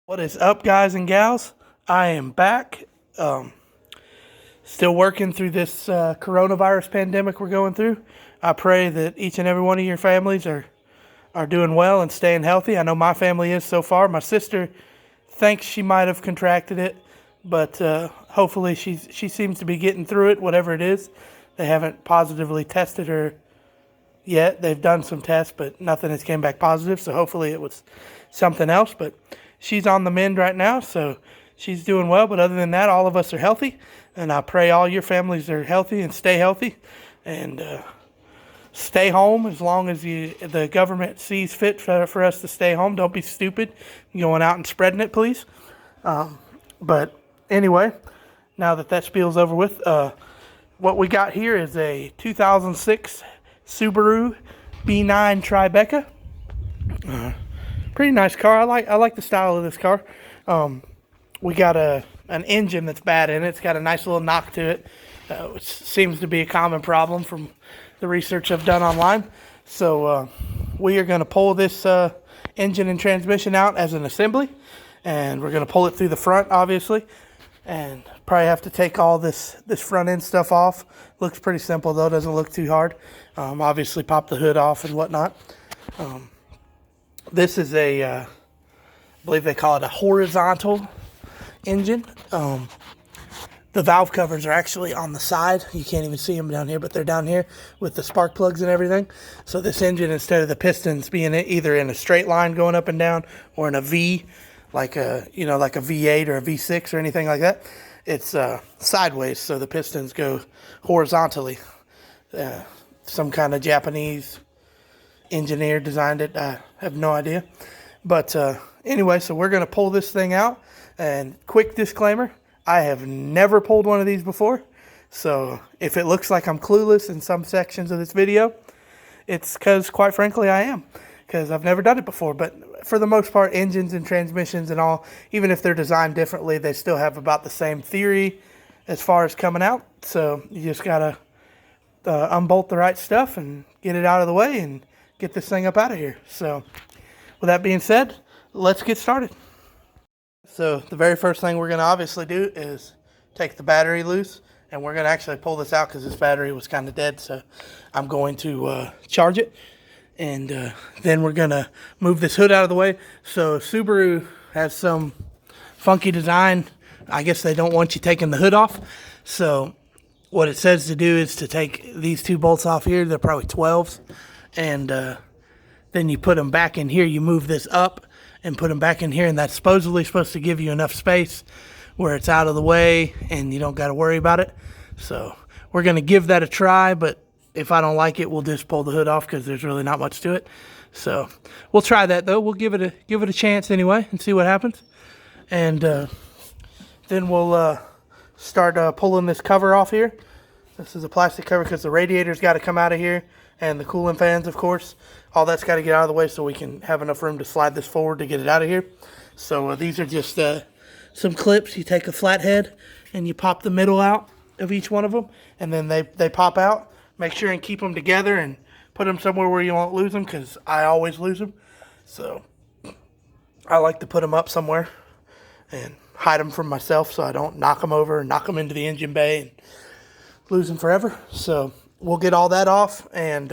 What is up, guys and gals? I am back. Still working through this coronavirus pandemic we're going through. I pray that each and every one of your families are doing well and staying healthy. I know my family is so far. My sister thinks she might have contracted it, but hopefully she seems to be getting through it, whatever it is. They haven't positively tested her yet. They've done some tests, but nothing has came back positive, so hopefully it was something else. But she's on the mend right now, so she's doing well. But other than that, all of us are healthy, and I pray all your families are healthy and stay healthy, and stay home as long as the government sees fit for us to stay home. Don't be stupid going out and spreading it, please. But anyway, now that spiel's over with, what we got here is a 2006 Subaru B9 Tribeca. Pretty nice car. I like the style of this car. We got an engine that's bad in it. It's got a nice little knock to it, which seems to be a common problem from the research I've done online. So we are going to pull this engine and transmission out as an assembly, and we're going to pull it through the front, obviously, and probably have to take all this front end stuff off. Looks pretty simple though, doesn't look too hard. Obviously pop the hood off and whatnot. This is I believe they call it a horizontal engine. The valve covers are actually on the side. You can't even see them down here, but they're down here with the spark plugs and everything. So this engine, instead of the pistons being either in a straight line going up and down or in a V, like a V8 or a V6 or anything like that, it's sideways. So the pistons go horizontally. Some kind of Japanese engineer designed it. I have no idea. But anyway, so we're going to pull this thing out. And quick disclaimer, I have never pulled one of these before. So if it looks like I'm clueless in some sections of this video, it's because, quite frankly, I am. Because I've never done it before. But for the most part, engines and transmissions and all, even if they're designed differently, they still have about the same theory as far as coming out. So you just got to unbolt the right stuff and get it out of the way and get this thing up out of here. So with that being said, let's get started. So the very first thing we're going to obviously do is take the battery loose, and we're going to actually pull this out because this battery was kind of dead. So I'm going to charge it, and then we're going to move this hood out of the way. So Subaru has some funky design. I guess they don't want you taking the hood off. So what it says to do is to take these two bolts off here. They're probably 12s. And then you put them back in here. You move this up and put them back in here. And that's supposedly supposed to give you enough space where it's out of the way and you don't got to worry about it. So we're going to give that a try. But if I don't like it, we'll just pull the hood off because there's really not much to it. So we'll try that, though. We'll give it a chance anyway and see what happens. And then we'll start pulling this cover off here. This is a plastic cover because the radiator's got to come out of here, and the cooling fans, of course. All that's got to get out of the way so we can have enough room to slide this forward to get it out of here. So these are just some clips. You take a flathead and you pop the middle out of each one of them, and then they pop out. Make sure and keep them together and put them somewhere where you won't lose them, because I always lose them. So I like to put them up somewhere and hide them from myself so I don't knock them over and knock them into the engine bay and lose them forever. So we'll get all that off, and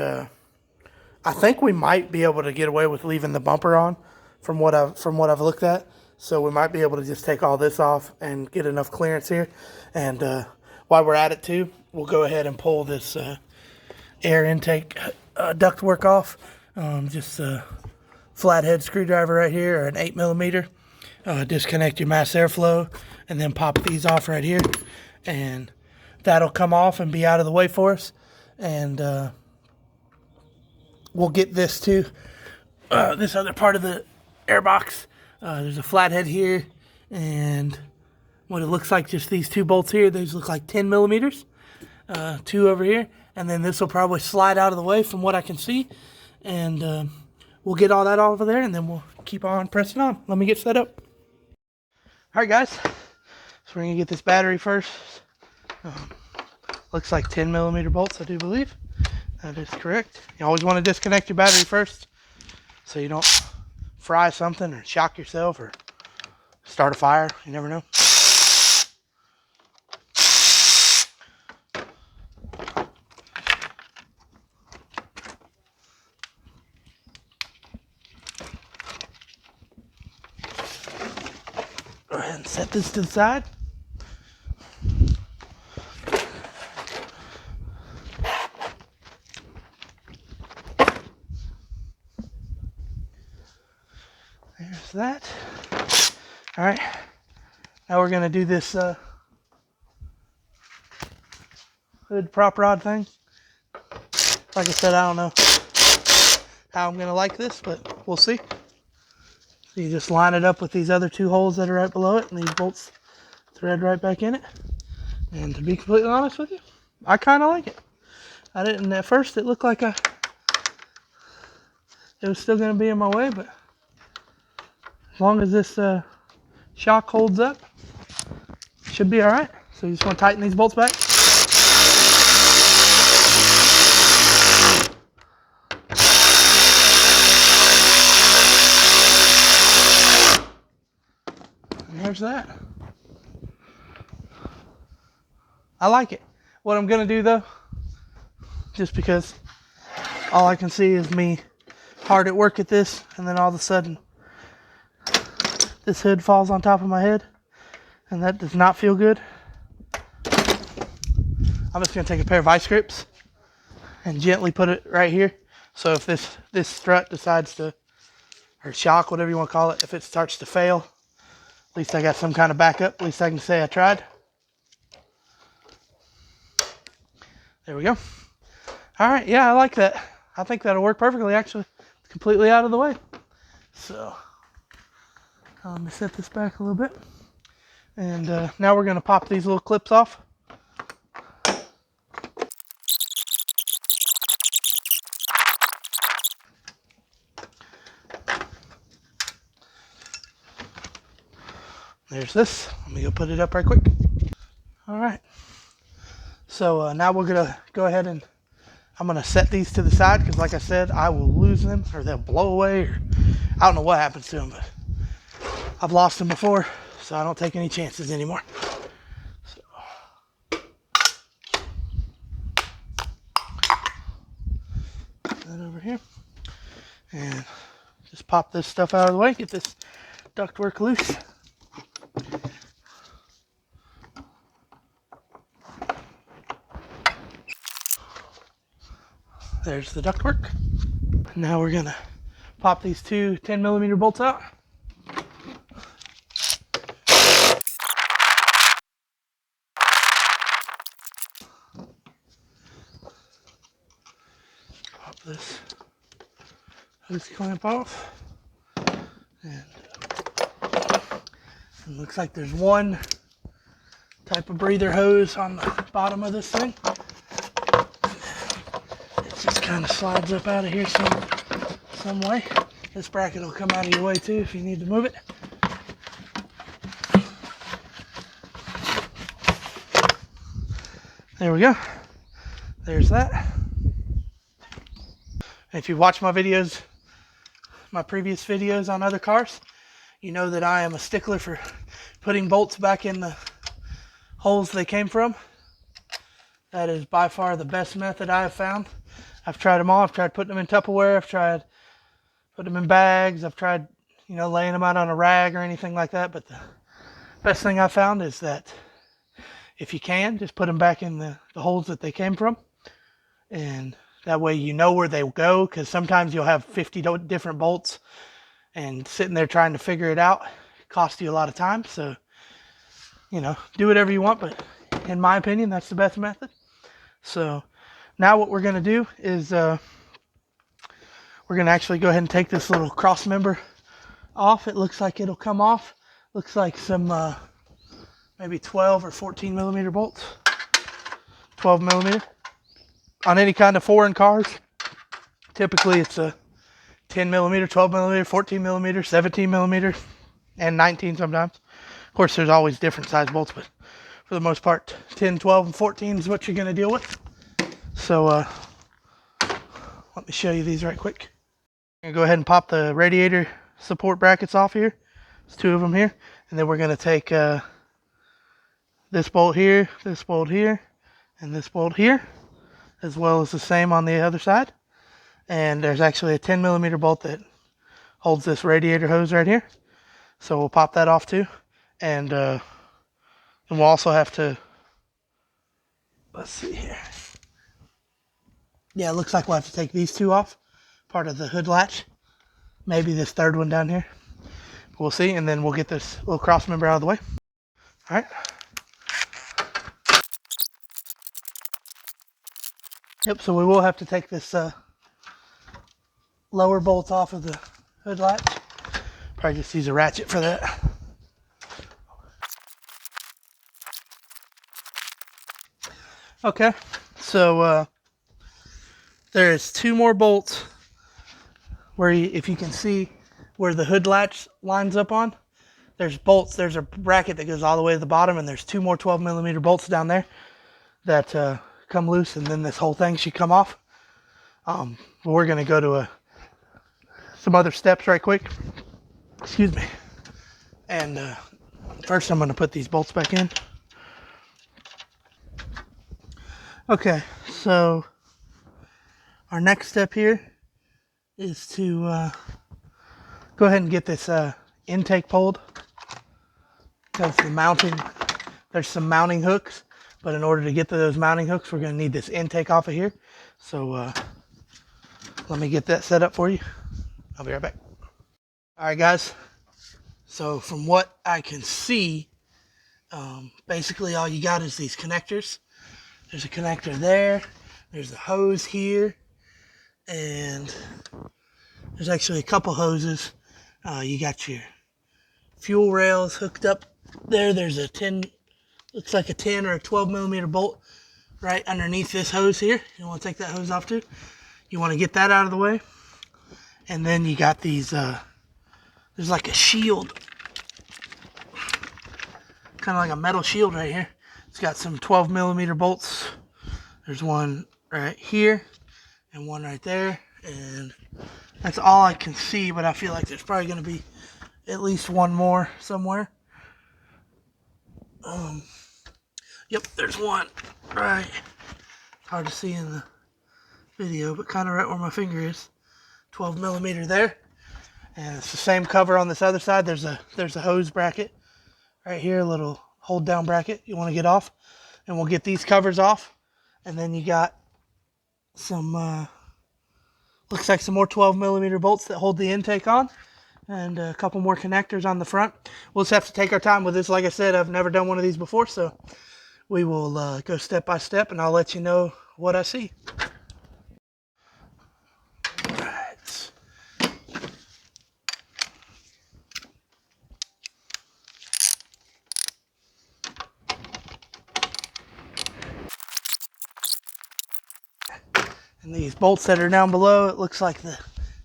I think we might be able to get away with leaving the bumper on from what I've looked at. So we might be able to just take all this off and get enough clearance here. And while we're at it too, we'll go ahead and pull this air intake ductwork off. Just a flathead screwdriver right here, or an 8mm. Disconnect your mass airflow and then pop these off right here, and that'll come off and be out of the way for us. And we'll get this to this other part of the airbox. There's a flathead here, and what it looks like, just these two bolts here, these look like 10mm. Two over here, and then this will probably slide out of the way from what I can see. And we'll get all that over there, and then we'll keep on pressing on. Let me get set up. Alright guys, so we're going to get this battery first. Looks like 10mm bolts, I do believe. That is correct. You always want to disconnect your battery first so you don't fry something or shock yourself or start a fire. You never know. Go ahead and set this to the side. There's that. All right, now we're gonna do this hood prop rod thing. Like I said, I don't know how I'm gonna like this, but we'll see. So you just line it up with these other two holes that are right below it, and these bolts thread right back in it. And to be completely honest with you, I kind of like it. I didn't at first. It looked like it was still gonna be in my way, but as long as this shock holds up, it should be all right. So you just want to tighten these bolts back. There's that. I like it. What I'm gonna do though, just because all I can see is me hard at work at this, and then all of a sudden this hood falls on top of my head, and that does not feel good. I'm just gonna take a pair of vice grips and gently put it right here. So if this strut decides to, or shock, whatever you want to call it, if it starts to fail, at least I got some kind of backup. At least I can say I tried. There we go. All right, yeah, I like that. I think that'll work perfectly, actually. It's completely out of the way. So, let me set this back a little bit. And now we're gonna pop these little clips off. There's this. Let me go put it up right quick. All right. So now we're gonna go ahead and I'm gonna set these to the side because, like I said, I will lose them or they'll blow away, or I don't know what happens to them, but I've lost them before, so I don't take any chances anymore. So that over here, and just pop this stuff out of the way. Get this ductwork loose. There's the ductwork. Now we're gonna pop these two 10mm bolts out. Pop this hose clamp off. And it looks like there's one type of breather hose on the bottom of this thing. Just kind of slides up out of here some way. This bracket will come out of your way too if you need to move it. There we go. There's that. If you watch my videos, my previous videos on other cars, you know that I am a stickler for putting bolts back in the holes they came from. That is by far the best method I have found. I've tried them all. I've tried putting them in Tupperware. I've tried putting them in bags. I've tried, laying them out on a rag or anything like that. But the best thing I found is that if you can, just put them back in the holes that they came from. And that way you know where they go, because sometimes you'll have 50 different bolts and sitting there trying to figure it out costs you a lot of time. So, do whatever you want. But in my opinion, that's the best method. So now what we're going to do is we're going to actually go ahead and take this little cross member off. It looks like it'll come off. Looks like some maybe 12 or 14mm bolts. 12mm. On any kind of foreign cars, typically it's a 10mm, 12mm, 14mm, 17mm, and 19 sometimes. Of course, there's always different size bolts, but for the most part, 10, 12, and 14 is what you're going to deal with. So let me show you these right quick. I'm going to go ahead and pop the radiator support brackets off here. There's 2 of them here. And then we're going to take this bolt here, and this bolt here, as well as the same on the other side. And there's actually a 10mm bolt that holds this radiator hose right here. So we'll pop that off too. And we'll also have to, let's see here. Yeah, it looks like we'll have to take these 2 off, part of the hood latch. Maybe this 3rd one down here. We'll see, and then we'll get this little cross member out of the way. All right. Yep, so we will have to take this lower bolt off of the hood latch. Probably just use a ratchet for that. Okay, so there's 2 more bolts where if you can see where the hood latch lines up on, there's bolts. There's a bracket that goes all the way to the bottom, and there's 2 more 12mm bolts down there that come loose, and then this whole thing should come off. We're going to go to some other steps right quick. Excuse me. And first I'm going to put these bolts back in. Okay, so our next step here is to go ahead and get this intake pulled, because there's some mounting hooks, but in order to get to those mounting hooks, we're going to need this intake off of here. So let me get that set up for you. I'll be right back. All right, guys. So from what I can see, basically all you got is these connectors. There's a connector there. There's a hose here. And there's actually a couple hoses. You got your fuel rails hooked up there. There's a 10, looks like a 10 or a 12mm bolt right underneath this hose here. You want to take that hose off too. You want to get that out of the way. And then you got these, there's like a shield, kind of like a metal shield right here. It's got some 12mm bolts. There's one right here and one right there. And that's all I can see, but I feel like there's probably going to be at least one more somewhere. Yep, there's one. Right. It's hard to see in the video, but kind of right where my finger is. 12mm there. And it's the same cover on this other side. There's a hose bracket right here, a little hold down bracket you want to get off. And we'll get these covers off. And then you got some, looks like some more 12mm bolts that hold the intake on. And a couple more connectors on the front. We'll just have to take our time with this. Like I said, I've never done one of these before, so we will go step by step, and I'll let you know what I see. All right. And these bolts that are down below, it looks like the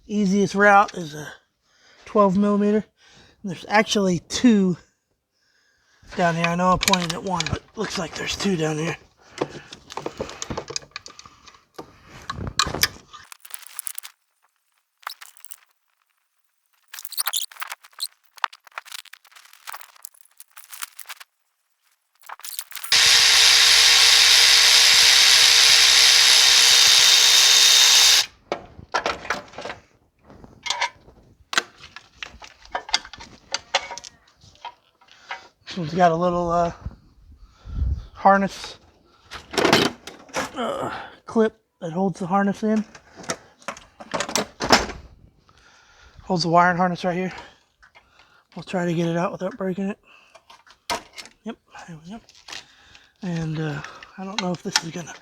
easiest route is a 12mm. And there's actually 2 down here. I know I pointed at one, but it looks like there's 2 down here. This one's got a little harness clip that holds the harness in. Holds the wiring harness right here. We'll try to get it out without breaking it. Yep, there we go. And I don't know if this is gonna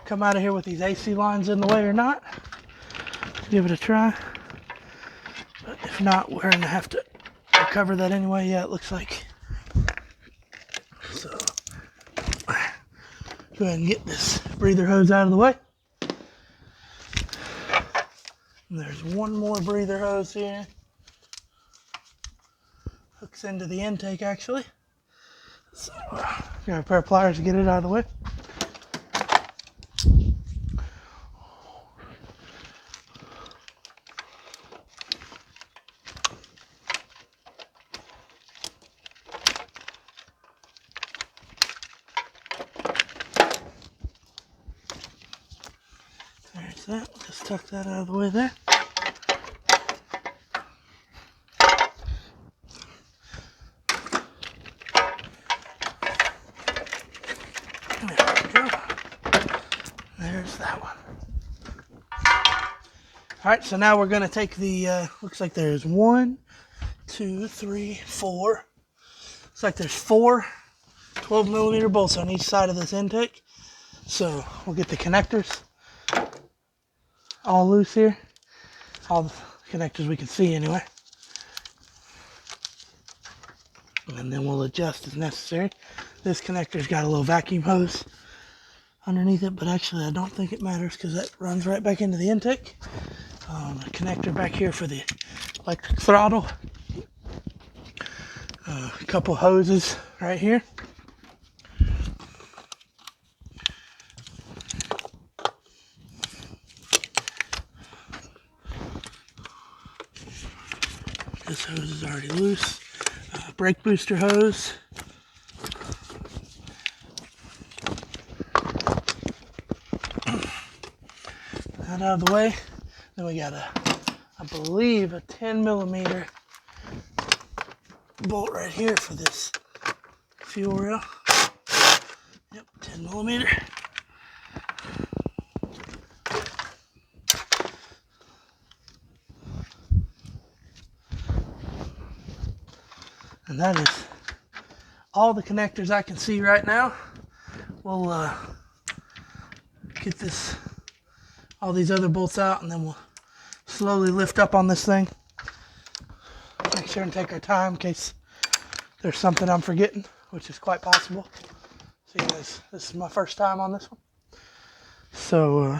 come out of here with these AC lines in the way or not. Let's give it a try. But if not, we're gonna have to recover that anyway. Yeah, it looks like. So go ahead and get this breather hose out of the way. And there's one more breather hose here. Hooks into the intake actually. So got a pair of pliers to get it out of the way. that. Just tuck that out of the way there. There we go. There's that one. All right, so now we're going to take the, looks like there's 1, 2, 3, 4. Looks like there's 4 12mm bolts on each side of this intake. So we'll get the connectors all loose here. All the connectors we can see anyway. And then we'll adjust as necessary. This connector's got a little vacuum hose underneath it, but actually I don't think it matters because that runs right back into the intake. A connector back here for the electric throttle. A couple hoses right here. This hose is already loose. Brake booster hose. That out of the way. Then we got I believe a 10mm bolt right here for this fuel rail. Yep, 10mm. And that is all the connectors I can see right now. We'll get all these other bolts out, and then we'll slowly lift up on this thing. Make sure and take our time in case there's something I'm forgetting, which is quite possible. Seeing as this is my first time on this one. So,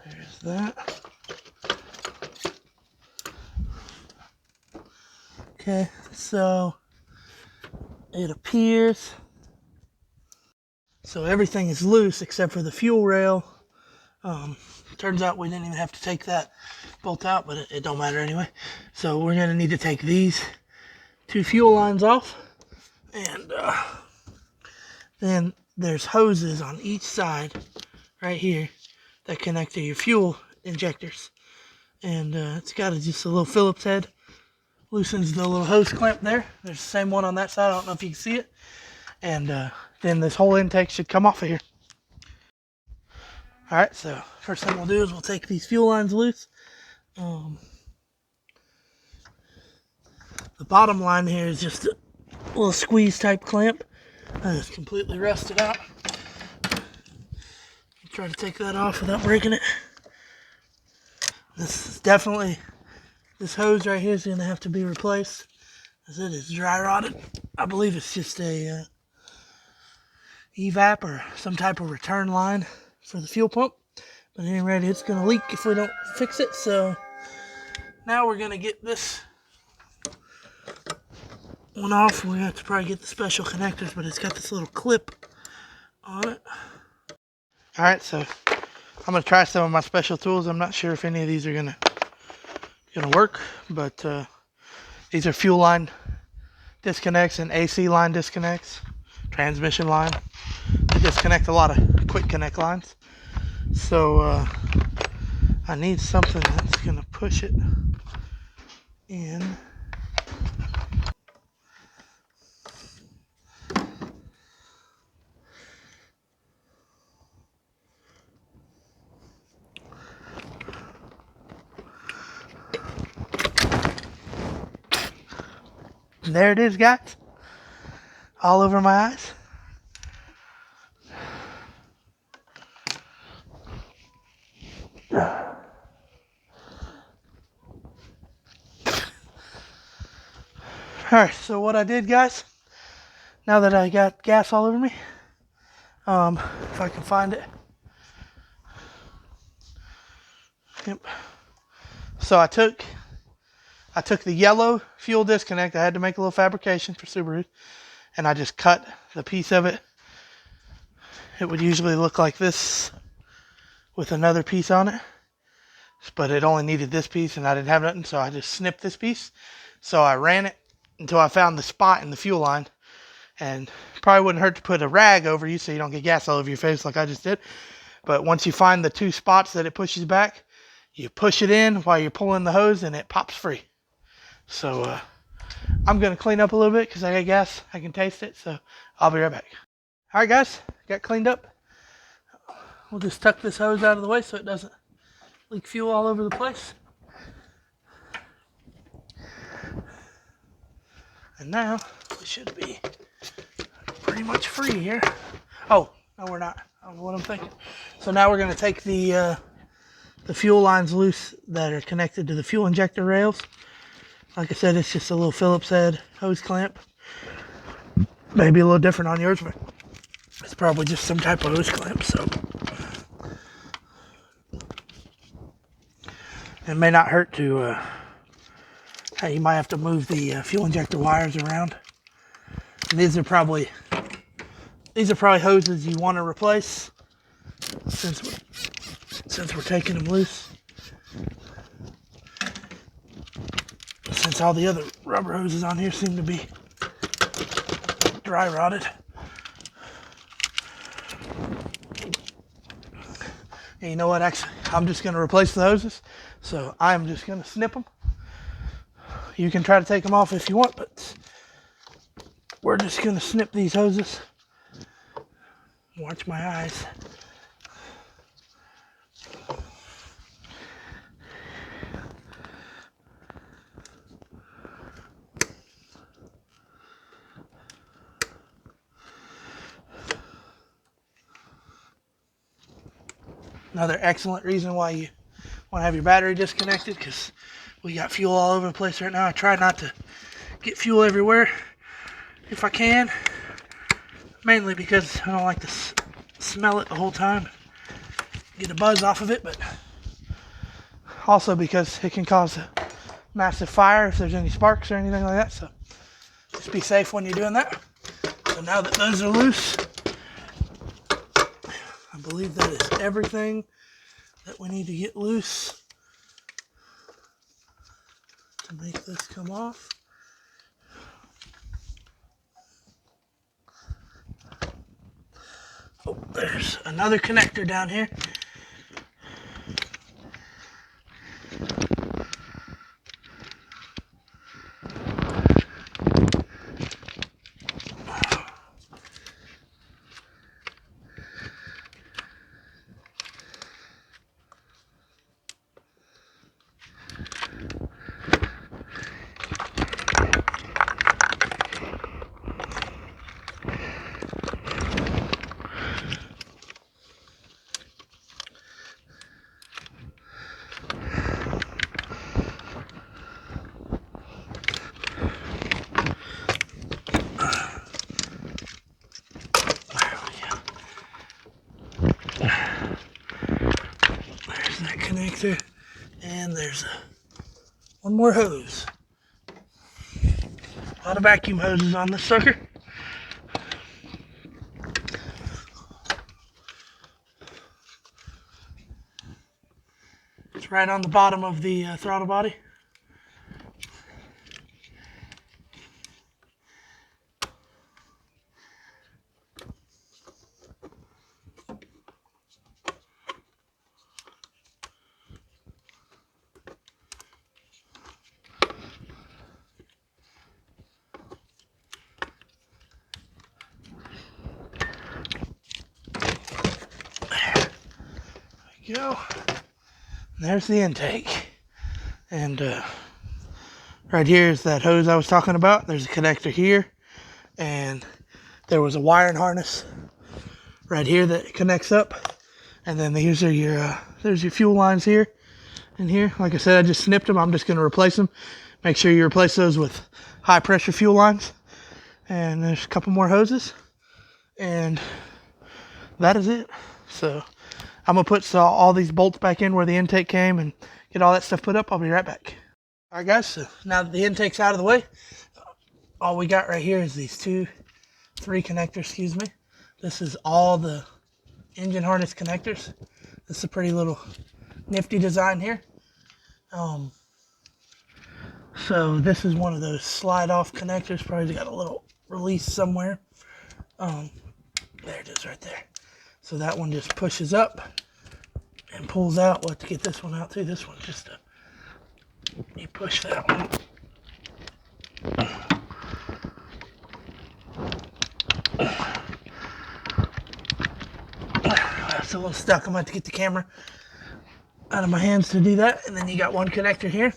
there's that. Okay, so it appears so everything is loose except for the fuel rail. Turns out we didn't even have to take that bolt out, but it don't matter anyway. So we're gonna need to take these 2 fuel lines off, and then there's hoses on each side right here that connect to your fuel injectors, and it's got just a little Phillips head. Loosens the little hose clamp there. There's the same one on that side. I don't know if you can see it. And then this whole intake should come off of here. All right, so first thing we'll do is we'll take these fuel lines loose. The bottom line here is just a little squeeze type clamp. It's completely rusted out. Try to take that off without breaking it. This hose right here is going to have to be replaced, as it is dry rotted. I believe it's just a evap or some type of return line for the fuel pump. But at any rate, it's going to leak if we don't fix it. So now we're going to get this one off. We have to probably get the special connectors, but it's got this little clip on it. All right, so I'm going to try some of my special tools. I'm not sure if any of these are going to work, but these are fuel line disconnects and AC line disconnects, transmission line. They disconnect a lot of quick connect lines. So I need something that's going to push it in. And there it is, guys. All over my eyes. Alright, so what I did, guys, now that I got gas all over me, if I can find it. Yep. So I took the yellow fuel disconnect. I had to make a little fabrication for Subaru. and I just cut the piece of it. It would usually look like this with another piece on it, but it only needed this piece and I didn't have nothing, so I just snipped this piece. So I ran it until I found the spot in the fuel line, and probably wouldn't hurt to put a rag over you so you don't get gas all over your face like I just did. But once you find the 2 spots that it pushes back, you push it in while you're pulling the hose and it pops free. So I'm going to clean up a little bit because I got gas. I can taste it, so I'll be right back. All right, guys, got cleaned up. We'll just tuck this hose out of the way so it doesn't leak fuel all over the place. And now we should be pretty much free here. Oh, no, we're not. I don't know what I'm thinking. So now we're going to take the fuel lines loose that are connected to the fuel injector rails. Like I said, it's just a little Phillips head hose clamp. Maybe a little different on yours, but it's probably just some type of hose clamp. So it may not hurt to, you might have to move the fuel injector wires around. And these are probably hoses you want to replace since we're taking them loose. Since all the other rubber hoses on here seem to be dry rotted. And you know what, actually, I'm just going to replace the hoses. So I'm just going to snip them. You can try to take them off if you want, but we're just going to snip these hoses. Watch my eyes. Another excellent reason why you want to have your battery disconnected, because we got fuel all over the place right now. I try not to get fuel everywhere if I can, mainly because I don't like to smell it the whole time, get a buzz off of it, but also because it can cause a massive fire if there's any sparks or anything like that. So just be safe when you're doing that. So now that those are loose, I believe that is everything that we need to get loose to make this come off. Oh, there's another connector down here. Connector, and there's one more hose. A lot of vacuum hoses on this sucker. It's right on the bottom of the throttle body. Go. And there's the intake, and right here is that hose I was talking about. There's a connector here, and there was a wiring harness right here that connects up, and then these are your there's your fuel lines here and here. Like I said, I just snipped them. I'm just going to replace them. Make sure you replace those with high pressure fuel lines. And there's a couple more hoses, and that is it. So I'm going to put all these bolts back in where the intake came and get all that stuff put up. I'll be right back. All right, guys, so now that the intake's out of the way, all we got right here is these two 3 connectors, excuse me. This is all the engine harness connectors. This is a pretty little nifty design here. So this is one of those slide off connectors. Probably got a little release somewhere. There it is right there. So that one just pushes up and pulls out. We'll have to get this one out too. This one just you push that one. It's a little stuck. I'm going to have to get the camera out of my hands to do that. And then you got one connector here.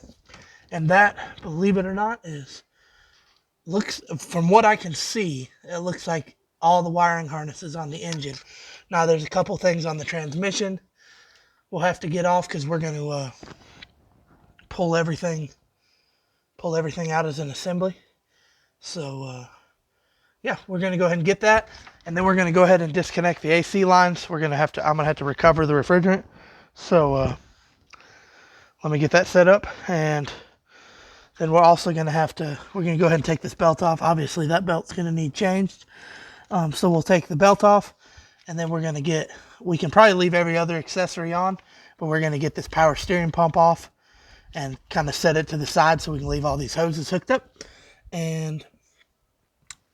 And that, believe it or not, looks, from what I can see, it looks like all the wiring harnesses on the engine. Now there's a couple things on the transmission we'll have to get off because we're going to pull everything out as an assembly. So yeah, we're going to go ahead and get that, and then we're going to go ahead and disconnect the AC lines. I'm going to have to recover the refrigerant. So let me get that set up, and then we're also going to we're going to go ahead and take this belt off. Obviously that belt's going to need changed. So we'll take the belt off, and then we can probably leave every other accessory on, but we're going to get this power steering pump off and kind of set it to the side so we can leave all these hoses hooked up. And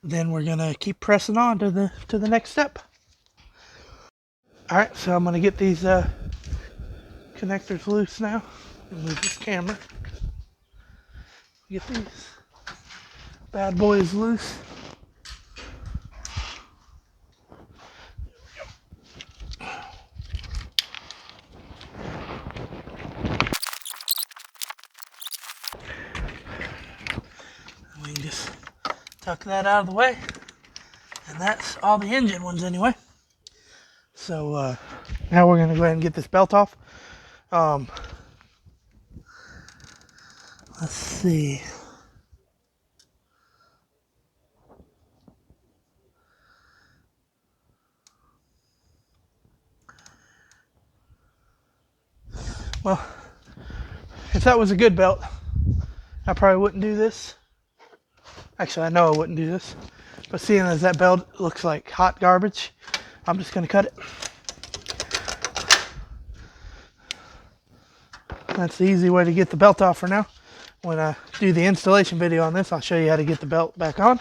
then we're going to keep pressing on to the next step. All right, so I'm going to get these connectors loose now. Move this camera. Get these bad boys loose. We can just tuck that out of the way, and that's all the engine ones anyway. So now we're going to go ahead and get this belt off. Let's see. Well, if that was a good belt, I probably wouldn't do this. Actually, I know I wouldn't do this. But seeing as that belt looks like hot garbage, I'm just going to cut it. That's the easy way to get the belt off for now. When I do the installation video on this, I'll show you how to get the belt back on.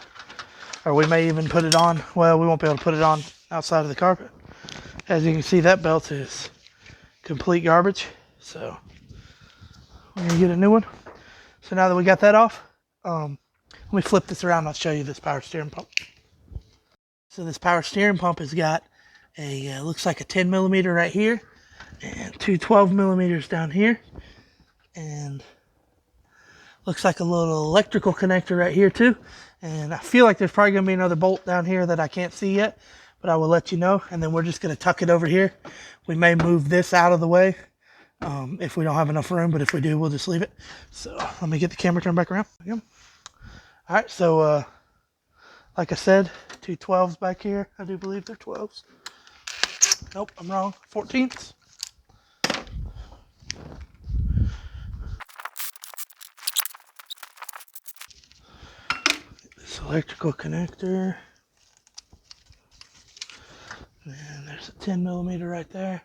Or we may even put it on. Well, we won't be able to put it on outside of the carpet. As you can see, that belt is complete garbage. So we're going to get a new one. So now that we got that off, let me flip this around. I'll show you this power steering pump. So this power steering pump has got looks like a 10 millimeter right here and two 12 millimeters down here. And looks like a little electrical connector right here too. And I feel like there's probably going to be another bolt down here that I can't see yet, but I will let you know. And then we're just going to tuck it over here. We may move this out of the way if we don't have enough room, but if we do, we'll just leave it. So let me get the camera turned back around. All right, so like I said, two 12s back here. I do believe they're 12s. Nope, I'm wrong. 14s. This electrical connector. And there's a 10 millimeter right there.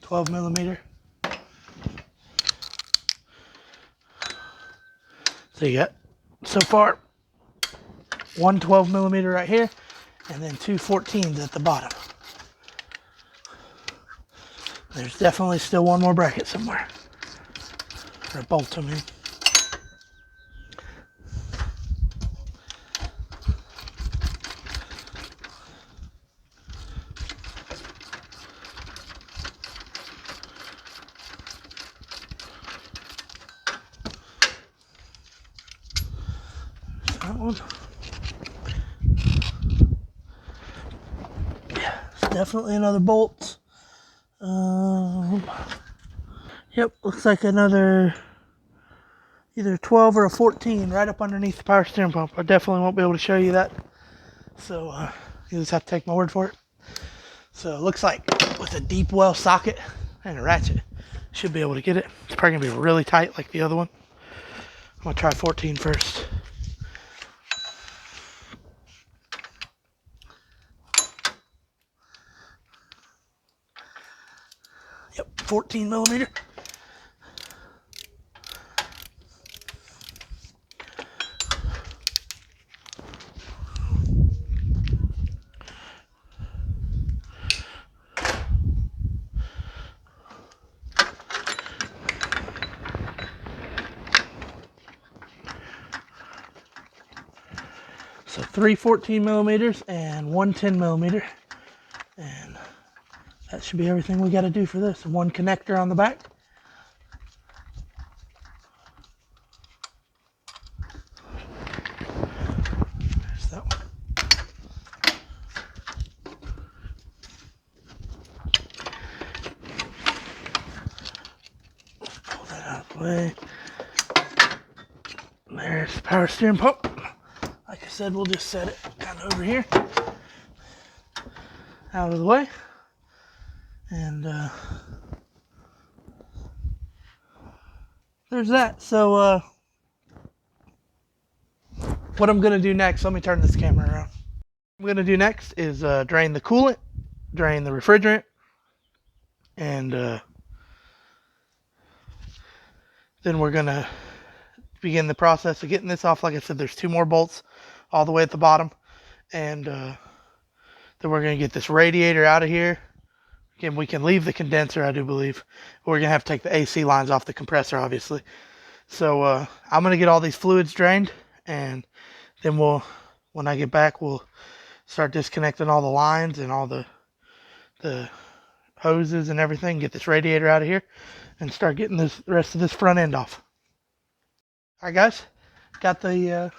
$12 millimeter. So you got so far one 12 millimeter right here, and then two 14s at the bottom. There's definitely still one more bracket somewhere, or a bolt, I mean. That one. Yeah, it's definitely another bolt. Yep, looks like another either 12 or a 14 right up underneath the power steering pump. I definitely won't be able to show you that, so you just have to take my word for it. So it looks like with a deep well socket and a ratchet, Should be able to get it. It's probably gonna be really tight like the other one. I'm gonna try 14 first. Yep, 14 millimeter. So 3 14 millimeters and 1 10 millimeter. And that should be everything we got to do for this. One connector on the back. There's that one. Pull that out of the way. There's the power steering pump. Like I said, we'll just set it kind of over here, out of the way. And there's that. So what I'm gonna do next, let me turn this camera around. What I'm gonna do next is drain the coolant, drain the refrigerant, and then we're gonna begin the process of getting this off. Like I said, there's 2 more bolts all the way at the bottom, and then we're gonna get this radiator out of here. Again, we can leave the condenser, I do believe. We're gonna have to take the AC lines off the compressor, obviously. So I'm gonna get all these fluids drained, and then when I get back, we'll start disconnecting all the lines and all the hoses and everything, get this radiator out of here, and start getting the rest of this front end off. All right, guys, got the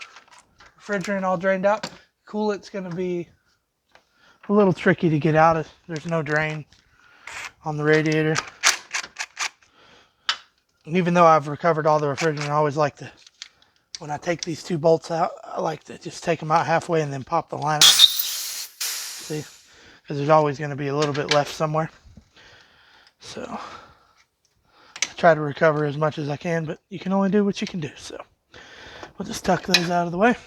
refrigerant all drained out. Coolant's gonna be a little tricky to get out. There's no drain on the radiator. And even though I've recovered all the refrigerant, I always like to, when I take these 2 bolts out, I like to just take them out halfway and then pop the line out. See? Because there's always going to be a little bit left somewhere. So I try to recover as much as I can, but you can only do what you can do. So we'll just tuck those out of the way.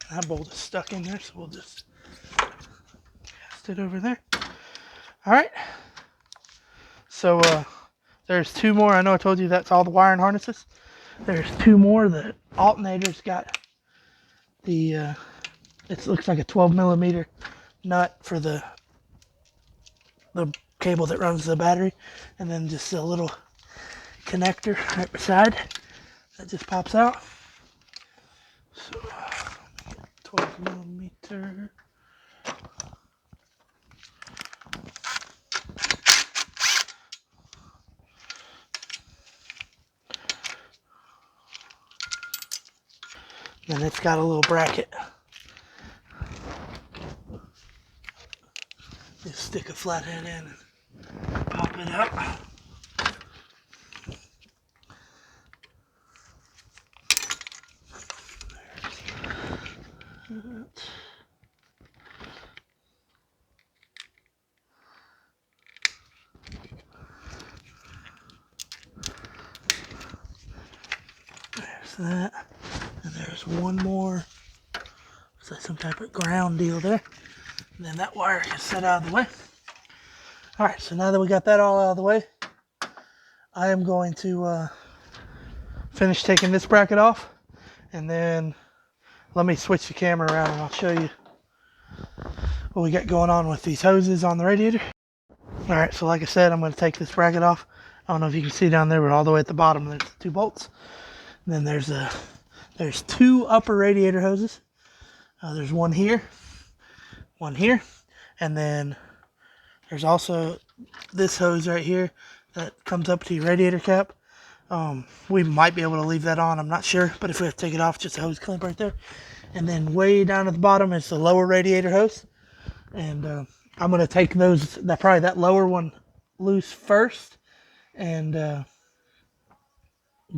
That bolt is stuck in there, so we'll just cast it over there. All right. So there's 2 more. I know I told you that's all the wiring harnesses. There's 2 more. The alternator's got the, it looks like a 12 millimeter nut for the cable that runs the battery, and then just a little connector right beside that just pops out. So 12 millimeter. Then it's got a little bracket. Just stick a flathead in and pop it out. There's that. And there's one more. Looks like some type of ground deal there. And then that wire is set out of the way. All right, so now that we got that all out of the way, I am going to finish taking this bracket off, and then let me switch the camera around and I'll show you what we got going on with these hoses on the radiator. All right, so like I said, I'm going to take this bracket off. I don't know if you can see down there, but all the way at the bottom there's 2 bolts. And then there's 2 upper radiator hoses. There's one here, and then there's also this hose right here that comes up to your radiator cap. We might be able to leave that on, I'm not sure, but if we have to take it off, just a hose clamp right there. And then way down at the bottom is the lower radiator hose. And I'm going to take those, probably that lower one loose first, and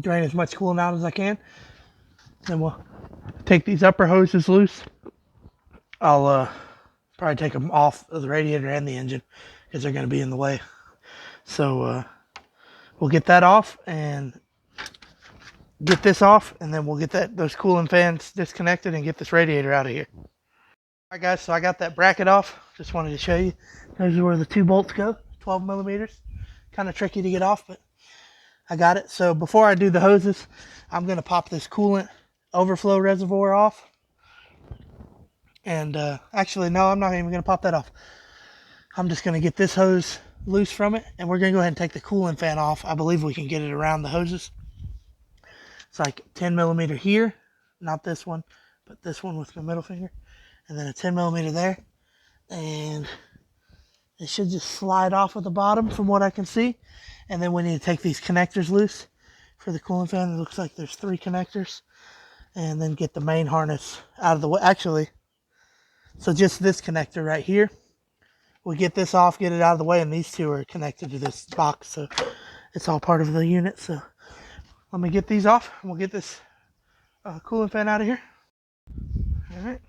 drain as much coolant out as I can. Then we'll take these upper hoses loose. I'll probably take them off of the radiator and the engine because they're going to be in the way. So we'll get that off and get this off, and then we'll get those cooling fans disconnected and get this radiator out of here. All right, guys, so I got that bracket off. Just wanted to show you. Those are where the 2 bolts go, 12 millimeters. Kind of tricky to get off, but I got it. So before I do the hoses, I'm going to pop this coolant overflow reservoir off. And actually, no, I'm not even going to pop that off. I'm just going to get this hose loose from it, and we're going to go ahead and take the cooling fan off. I believe we can get it around the hoses. It's like 10 millimeter here, not this one, but this one with my middle finger, and then a 10 millimeter there. And it should just slide off at the bottom from what I can see. And then we need to take these connectors loose for the cooling fan. It looks like there's 3 connectors. And then get the main harness out of the way. Actually, so just this connector right here. We'll get this off, get it out of the way, and these 2 are connected to this box. So it's all part of the unit. So let me get these off, and we'll get this cooling fan out of here. All right.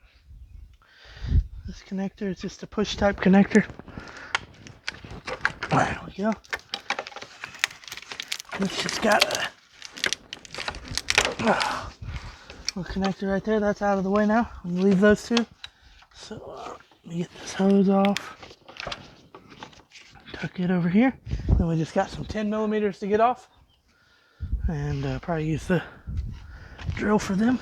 This connector is just a push type connector. There we go. This just got a little connector right there. That's out of the way now. We can leave those 2. So let me get this hose off. Tuck it over here. Then we just got some 10 millimeters to get off. And probably use the drill for them.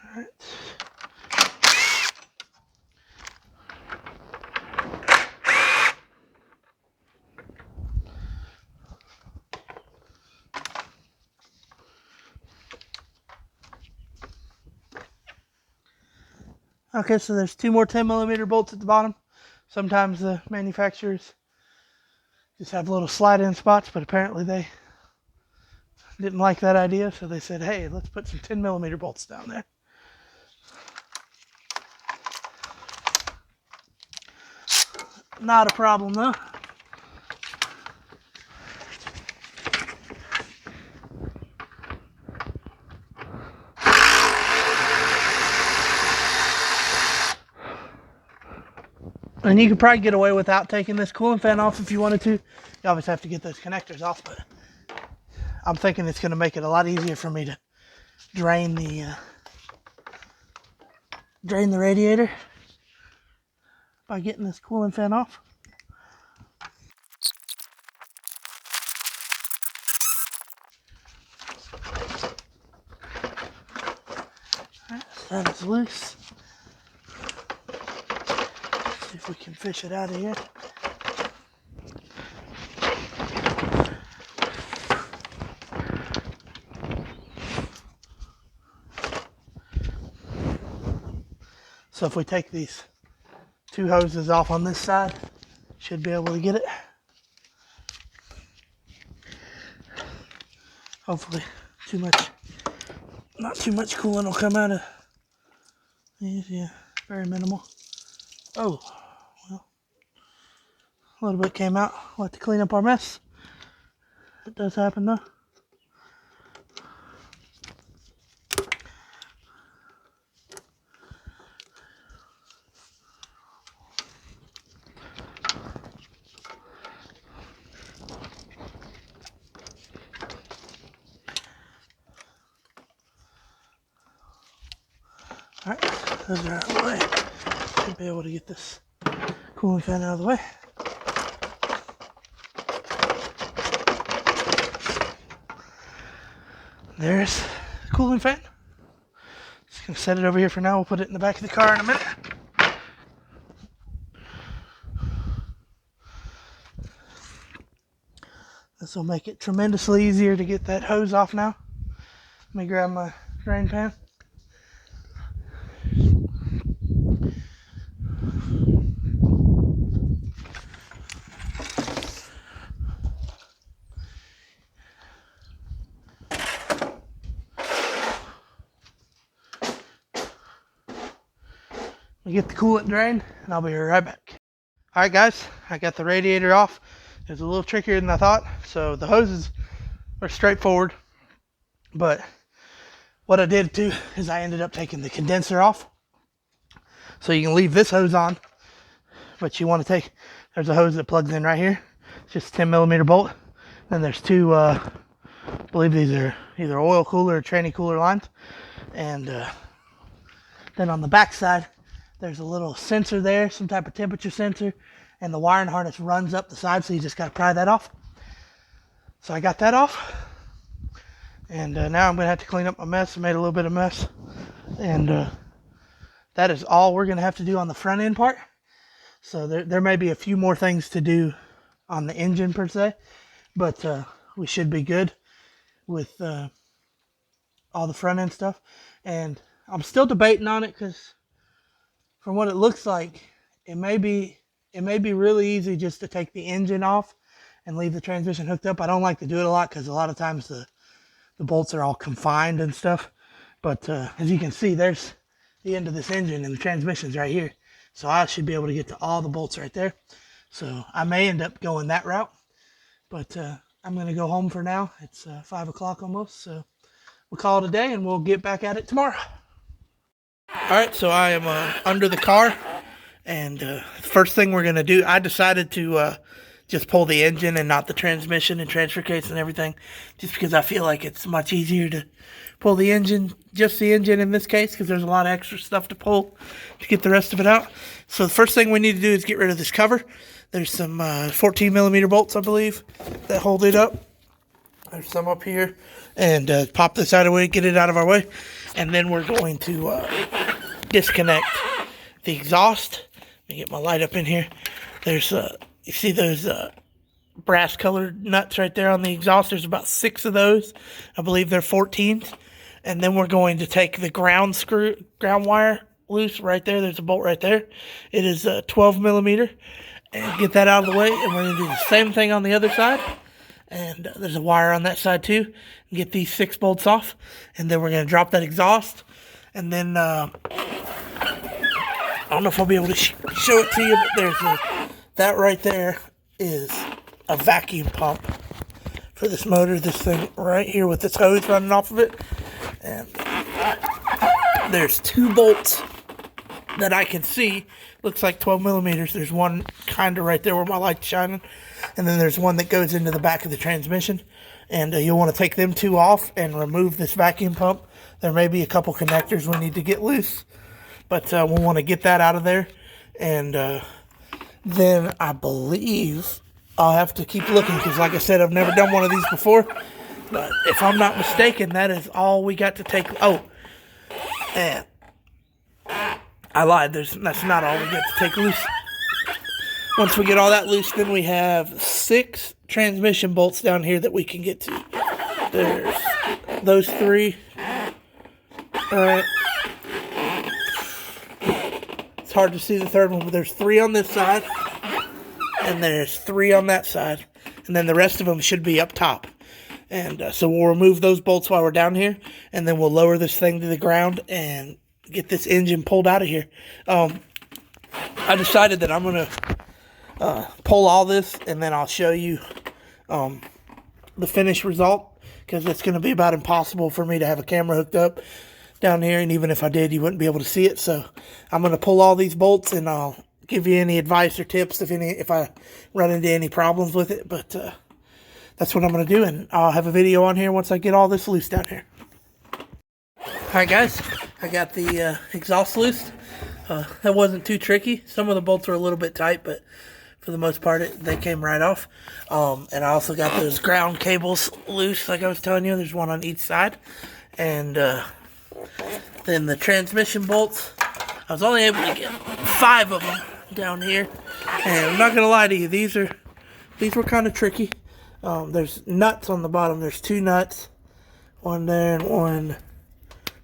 All right. Okay, so there's 2 more 10 millimeter bolts at the bottom. Sometimes the manufacturers just have little slide-in spots, but apparently they didn't like that idea, so they said, hey, let's put some 10 millimeter bolts down there. Not a problem though. And you could probably get away without taking this cooling fan off if you wanted to. You obviously have to get those connectors off, but I'm thinking it's going to make it a lot easier for me to drain the radiator by getting this cooling fan off. Alright, so that is loose. See if we can fish it out of here. So if we take these 2 hoses off on this side, should be able to get it. Hopefully not too much coolant will come out of these. Yeah, very minimal. Oh, well, a little bit came out. We'll have to clean up our mess. It does happen though. Alright, those are out of the way. Should be able to get this cooling fan out of the way. There's the cooling fan. Just gonna set it over here for now. We'll put it in the back of the car in a minute. This will make it tremendously easier to get that hose off now. Let me grab my drain pan. We'll get the coolant drained, and I'll be right back. All right, guys, I got the radiator off. It was a little trickier than I thought. So the hoses are straightforward, but what I did too is I ended up taking the condenser off. So you can leave this hose on, but you want to take, there's a hose that plugs in right here. It's just a 10mm bolt. Then there's two, I believe these are either oil cooler or tranny cooler lines. And then on the back side, there's a little sensor there, some type of temperature sensor, and the wiring harness runs up the side, so you just got to pry that off. So I got that off, and now I'm going to have to clean up my mess. I made a little bit of mess, and that is all we're going to have to do on the front end part. So there may be a few more things to do on the engine per se, but we should be good with all the front end stuff. And I'm still debating on it, because from what it looks like, it may be really easy just to take the engine off and leave the transmission hooked up. I don't like to do it a lot, because a lot of times the bolts are all confined and stuff. But as you can see, there's the end of this engine, and the transmission's right here. So I should be able to get to all the bolts right there. So I may end up going that route, but I'm going to go home for now. It's 5 o'clock almost, so we'll call it a day, and we'll get back at it tomorrow. All right, so I am under the car, and first thing we're going to do, I decided to just pull the engine and not the transmission and transfer case and everything, just because I feel like it's much easier to pull the engine, just the engine in this case, because there's a lot of extra stuff to pull to get the rest of it out. So the first thing we need to do is get rid of this cover. There's some 14mm bolts, I believe, that hold it up. There's some up here, and pop this out of the way, get it out of our way, and then we're going to disconnect the exhaust. Let me get my light up in here. There's you see those brass colored nuts right there on the exhaust? There's about 6 of those. I believe they're 14s. And then we're going to take the ground wire loose right there. There's a bolt right there. It is 12mm, and get that out of the way. And we're going to do the same thing on the other side. And there's a wire on that side too. Get these 6 bolts off, and then we're going to drop that exhaust. And then I don't know if I'll be able to show it to you, but there's that right there is a vacuum pump for this motor. This thing right here with this hose running off of it. And there's 2 bolts that I can see. Looks like 12mm. There's one kind of right there where my light's shining. And then there's one that goes into the back of the transmission. And you'll want to take them 2 off and remove this vacuum pump. There may be a couple connectors we need to get loose, but we'll want to get that out of there. And then I believe I'll have to keep looking, because like I said, I've never done one of these before. But if I'm not mistaken, that is all we got to take. Oh, and I lied. That's not all we got to take loose. Once we get all that loose, then we have 6 transmission bolts down here that we can get to. There's those 3. All right. It's hard to see the third one, but there's 3 on this side, and there's 3 on that side, and then the rest of them should be up top. And so we'll remove those bolts while we're down here, and then we'll lower this thing to the ground and get this engine pulled out of here. I decided that I'm going to pull all this, and then I'll show you the finished result, because it's going to be about impossible for me to have a camera hooked up down here, and even if I did, you wouldn't be able to see it. So I'm going to pull all these bolts, and I'll give you any advice or tips if I run into any problems with it. But that's what I'm going to do, and I'll have a video on here once I get all this loose down here. Alright guys, I got the exhaust loose. That wasn't too tricky. Some of the bolts were a little bit tight, but for the most part, they came right off. And I also got those ground cables loose, like I was telling you. There's one on each side. And then the transmission bolts, I was only able to get 5 of them down here. And I'm not going to lie to you, these were kind of tricky. There's nuts on the bottom. There's 2 nuts. One there and one.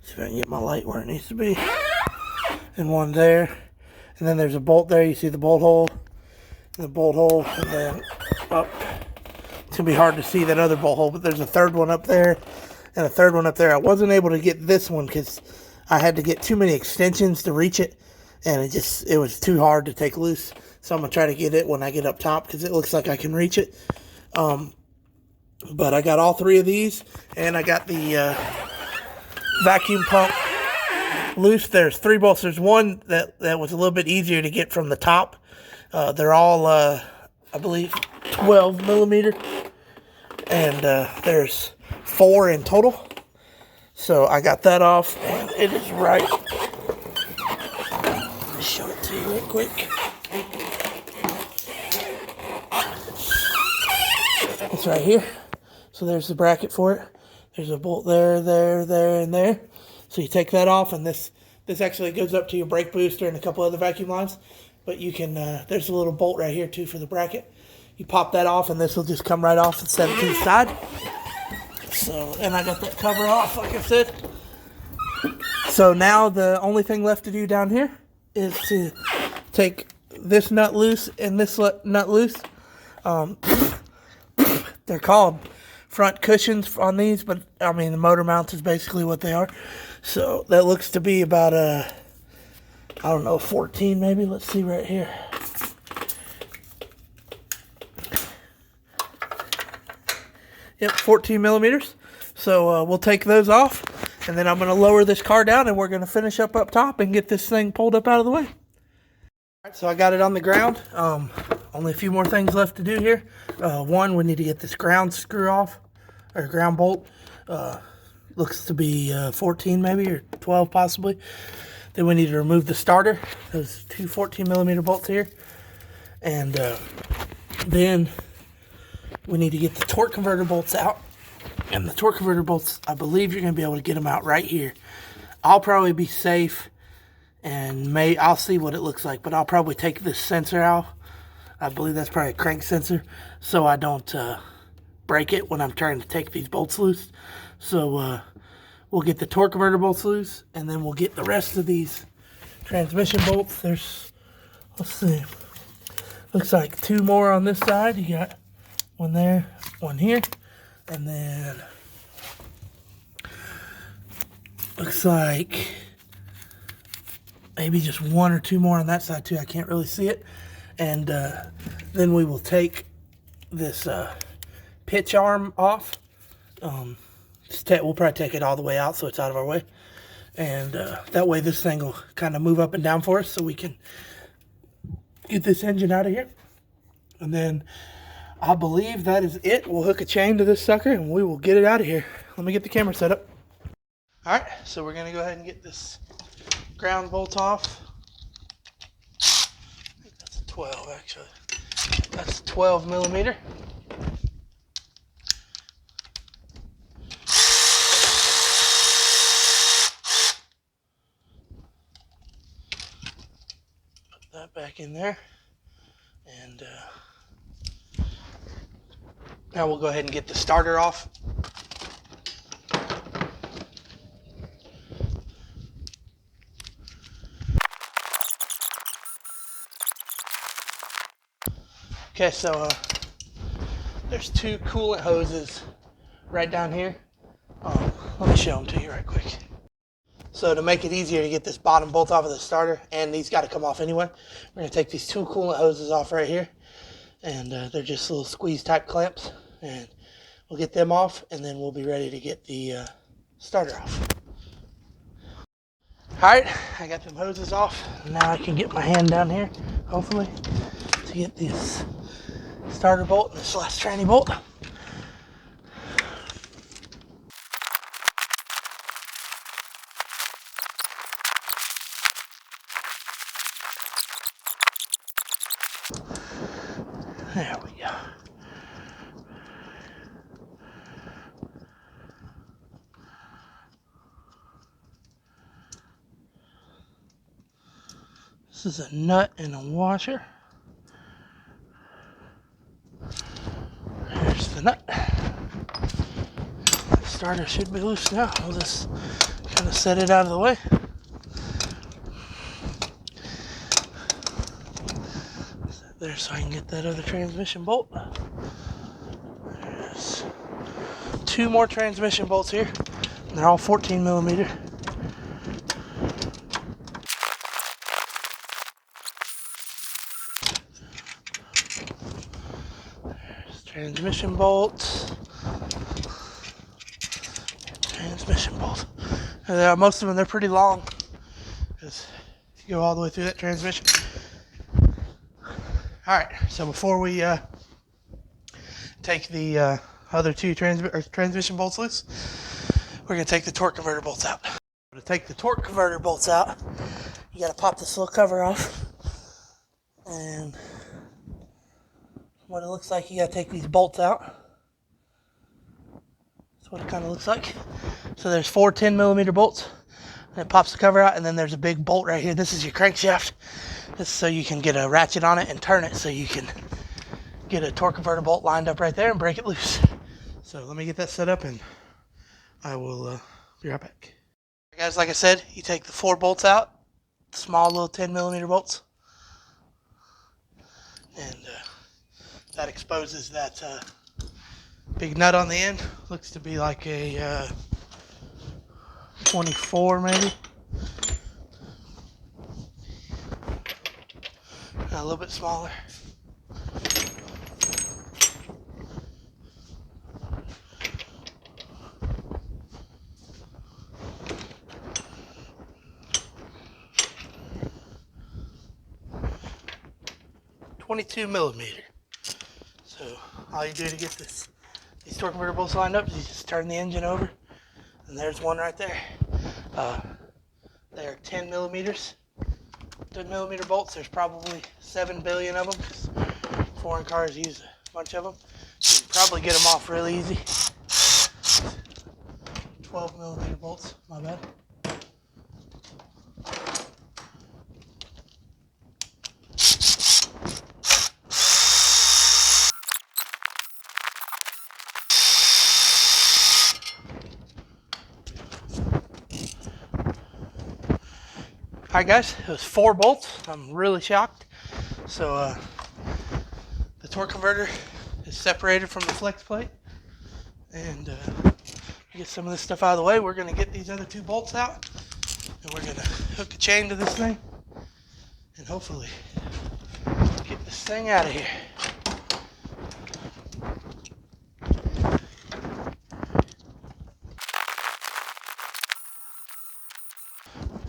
See if I can get my light where it needs to be. And one there. And then there's a bolt there. You see the bolt hole. And the bolt hole. And then up. It's going to be hard to see that other bolt hole, but there's a 3rd one up there. And a 3rd one up there. I wasn't able to get this one because I had to get too many extensions to reach it. and it was too hard to take loose. So I'm gonna try to get it when I get up top because it looks like I can reach it. But I got all 3 of these, and I got the vacuum pump loose. There's 3 bolts. There's one that was a little bit easier to get from the top. They're all, I believe, 12 millimeter, and there's 4 in total. So I got that off, and it is right. Let me show it to you real quick. It's right here. So there's the bracket for it. There's a bolt there, and there. So you take that off, and this actually goes up to your brake booster and a couple other vacuum lines. But you can, there's a little bolt right here too for the bracket. You pop that off, and this will just come right off and set it to the side. So, and I got that cover off, like I said. So now the only thing left to do down here is to take this nut loose and this nut loose. They're called front cushions on these, but I mean the motor mounts is basically what they are. So that looks to be about I don't know, 14 maybe. Let's see right here. Yep, 14 millimeters. So we'll take those off, and then I'm going to lower this car down, and we're going to finish up top and get this thing pulled up out of the way. All right, so I got it on the ground. Only a few more things left to do here. One, we need to get this ground screw off, or ground bolt. Looks to be 14 maybe, or 12 possibly. Then we need to remove the starter, those 2 14 millimeter bolts here. And then we need to get the torque converter bolts out. And the torque converter bolts, I believe you're going to be able to get them out right here. I'll probably be safe, and I'll see what it looks like, but I'll probably take this sensor out. I believe that's probably a crank sensor, so I don't break it when I'm trying to take these bolts loose. So we'll get the torque converter bolts loose, and then we'll get the rest of these transmission bolts. There's, let's see, looks like 2 more on this side. You got one there, one here, and then looks like maybe just 1 or 2 more on that side too. I can't really see it. And then we will take this pitch arm off. We'll probably take it all the way out so it's out of our way. And that way this thing will kind of move up and down for us so we can get this engine out of here. And then I believe that is it. We'll hook a chain to this sucker and we will get it out of here. Let me get the camera set up. All right, so we're going to go ahead and get this ground bolt off. 12 actually. That's 12 millimeter. Put that back in there. And now we'll go ahead and get the starter off. Okay, so there's 2 coolant hoses right down here. Let me show them to you right quick. So to make it easier to get this bottom bolt off of the starter, and these got to come off anyway, we're going to take these 2 coolant hoses off right here. And they're just little squeeze type clamps. And we'll get them off, and then we'll be ready to get the starter off. Alright, I got them hoses off. Now I can get my hand down here, hopefully, to get this starter bolt and this last tranny bolt. There we go. This is a nut and a washer. There's the nut. The starter should be loose now. We'll just kind of set it out of the way. Set there so I can get that other transmission bolt. There's 2 more transmission bolts here. They're all 14 millimeter. Transmission bolt. Transmission bolt. Most of them, they're pretty long, because you go all the way through that transmission. Alright, so before we take the other two transmission bolts loose, we're going to take the torque converter bolts out. To take the torque converter bolts out, you got to pop this little cover off. And what it looks like, you got to take these bolts out. That's what it kind of looks like. So there's 4 10mm bolts. And it pops the cover out, and then there's a big bolt right here. This is your crankshaft. This is so you can get a ratchet on it and turn it so you can get a torque converter bolt lined up right there and break it loose. So let me get that set up and I will be right back. Guys, like I said, you take the 4 bolts out, small little 10mm bolts, and that exposes that big nut on the end. Looks to be like a 24 maybe. A little bit smaller. .22mm. So all you do to get these torque converter bolts lined up is you just turn the engine over, and there's one right there. They're 10mm. 10mm bolts. There's probably 7 billion of them, because foreign cars use a bunch of them. You can probably get them off really easy. 12mm bolts. My bad. Alright guys, it was 4 bolts. I'm really shocked. So the torque converter is separated from the flex plate. And get some of this stuff out of the way. We're going to get these other 2 bolts out. And we're going to hook a chain to this thing. And hopefully get this thing out of here.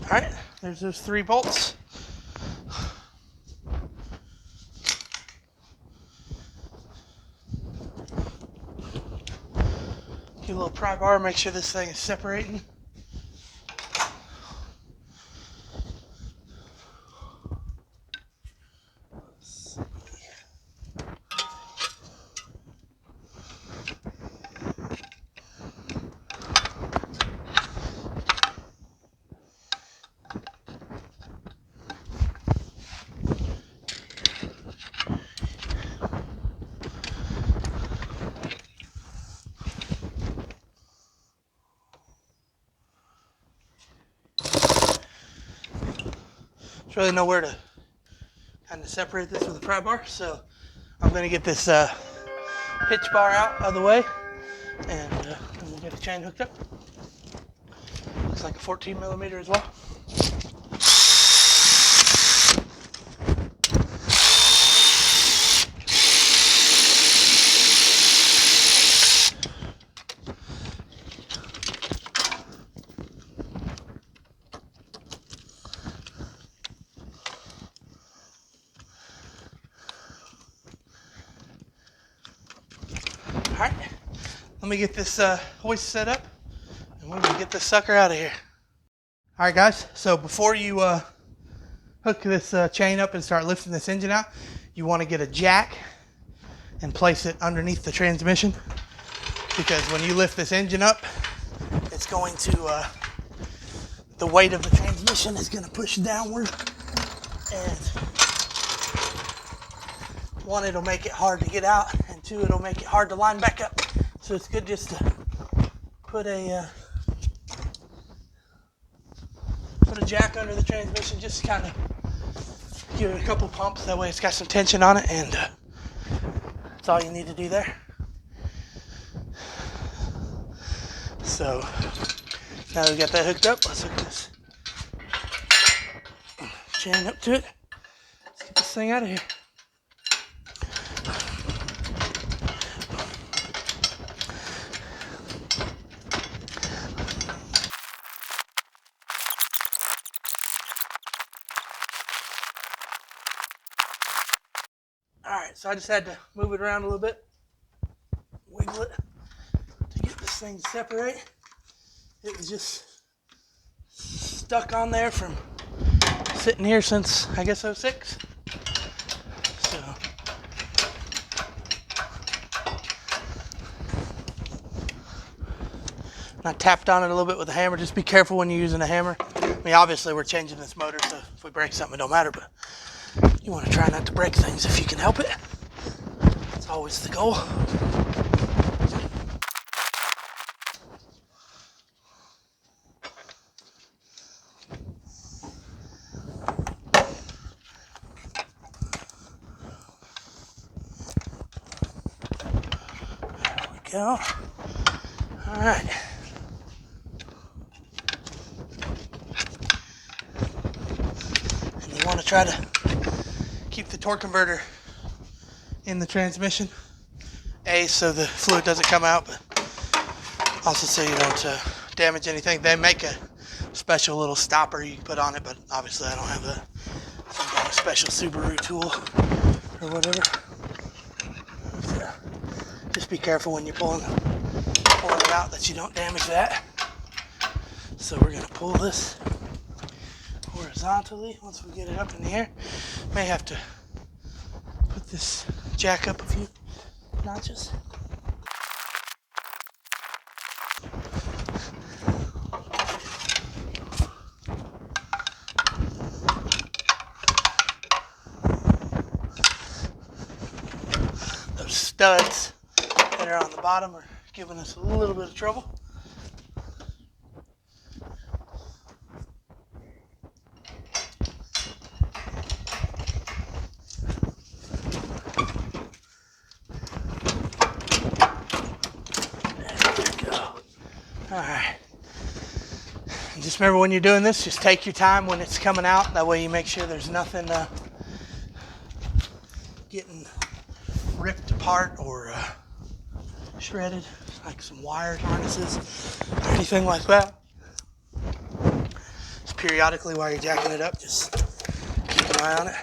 Alright, there's those 3 bolts. Get a little pry bar, make sure this thing is separating. Really know where to kind of separate this with a pry bar, so I'm going to get this hitch bar out of the way, and we'll get the chain hooked up. Looks like a 14mm as well. Alright, let me get this hoist set up, and we're going to get this sucker out of here. Alright guys, so before you hook this chain up and start lifting this engine out, you want to get a jack and place it underneath the transmission, because when you lift this engine up, it's going to, the weight of the transmission is going to push downward, and 1, it'll make it hard to get out, and 2, it'll make it hard to line back up. So it's good just to put a jack under the transmission, just kind of give it a couple pumps. That way it's got some tension on it, and that's all you need to do there. So now we've got that hooked up, let's hook this chain up to it. Let's get this thing out of here. so I just had to move it around a little bit, wiggle it to get this thing to separate. It was just stuck on there from sitting here since, I guess, '06. So I tapped on it a little bit with a hammer. Just be careful when you're using a hammer. I mean, obviously we're changing this motor, so if we break something, it don't matter, but you want to try not to break things if you can help it. That's always the goal. There we go. All right. And you want to try to keep the torque converter in the transmission. A, so the fluid doesn't come out, but also so you don't damage anything. They make a special little stopper you can put on it, but obviously I don't have some kind of special Subaru tool or whatever. So just be careful when you're pulling it out that you don't damage that. So we're gonna pull this horizontally once we get it up in the air. May have to put this jack up a few notches. Those studs that are on the bottom are giving us a little bit of trouble. Alright, and just remember when you're doing this, just take your time when it's coming out. That way you make sure there's nothing getting ripped apart or shredded, like some wires, harnesses, or anything like that. Just periodically while you're jacking it up, just keep an eye on it.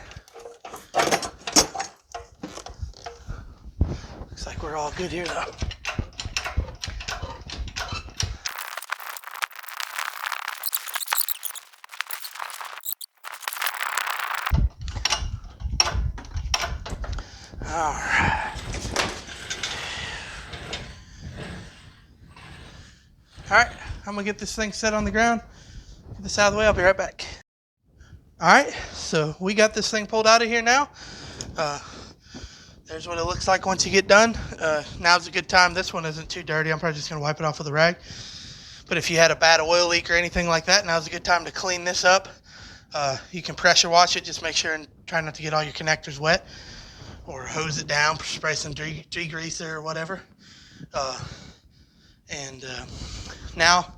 Looks like we're all good here though. All right. All right, I'm gonna get this thing set on the ground. Get this out of the way, I'll be right back. All right, so we got this thing pulled out of here now. There's what it looks like once you get done. Now's a good time. This one isn't too dirty. I'm probably just gonna wipe it off with a rag. But if you had a bad oil leak or anything like that, now's a good time to clean this up. You can pressure wash it. Just make sure and try not to get all your connectors wet. Or hose it down, spray some degreaser or whatever. Now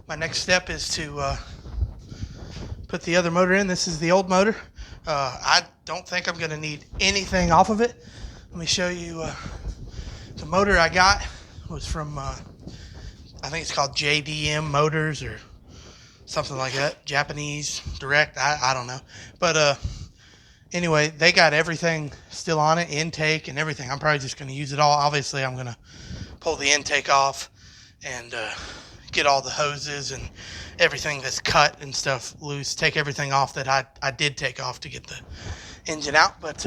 my next step is to put the other motor in. This is the old motor. I don't think I'm going to need anything off of it. Let me show you. The motor I got was from, I think it's called JDM Motors or something like that. Japanese Direct, I don't know. But anyway, they got everything still on it, intake and everything. I'm probably just going to use it all. Obviously, I'm going to pull the intake off and get all the hoses and everything that's cut and stuff loose. Take everything off that I did take off to get the engine out. But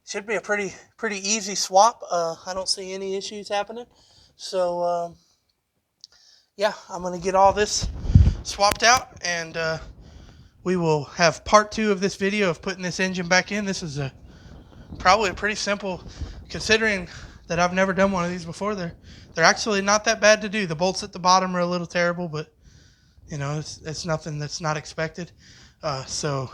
should be a pretty easy swap. I don't see any issues happening. So, yeah, I'm going to get all this swapped out and we will have part 2 of this video of putting this engine back in. This is probably a pretty simple, considering that I've never done one of these before. They're actually not that bad to do. The bolts at the bottom are a little terrible, but you know, it's nothing that's not expected. So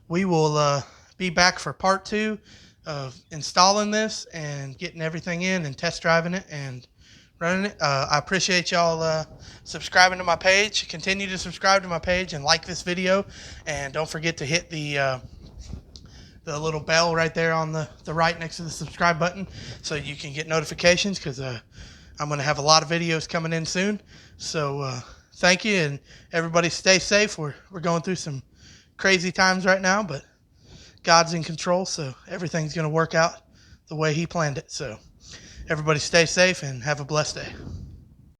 we will be back for part 2 of installing this and getting everything in and test driving it and running it. I appreciate y'all subscribing to my page. Continue to subscribe to my page and like this video, and don't forget to hit the little bell right there on the right next to the subscribe button so you can get notifications, because I'm going to have a lot of videos coming in soon. So thank you, and everybody stay safe. We're going through some crazy times right now, but God's in control, so everything's going to work out the way he planned it. So everybody stay safe and have a blessed day.